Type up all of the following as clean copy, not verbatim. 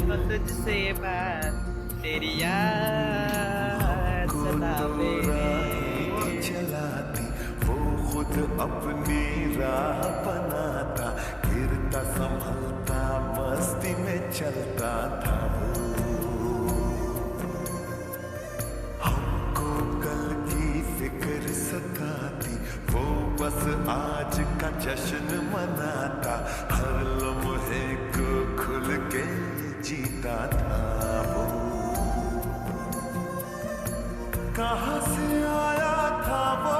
और तुझसे बात तेरी याद को सतावे तो राहें रे। चलाती, वो खुद अपनी राह बनाता, गिरता संभलता मस्ती में चलता था वो। हमको कल की फिक्र सताती, वो बस आज का जश्न मनाता, हर लम्हे को खुल के जीता था वो। कहाँ से आया था वो,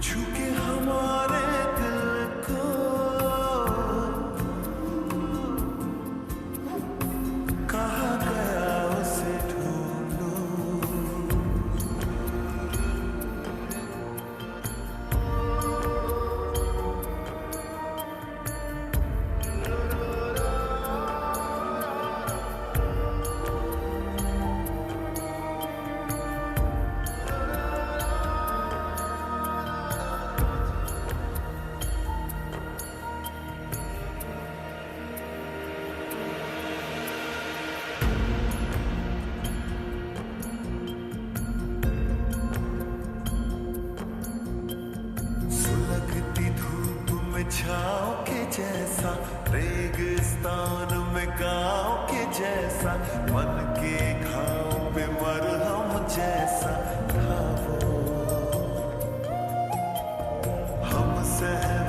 छू के हमारे दिल को, कहाँ गया उसे ढूंढूं। सुलगती धूप में छाँव के जैसा, रेगिस्तान में गाँव के जैसा, मन के घाव पे मरहम जैसा था वो। हम सहर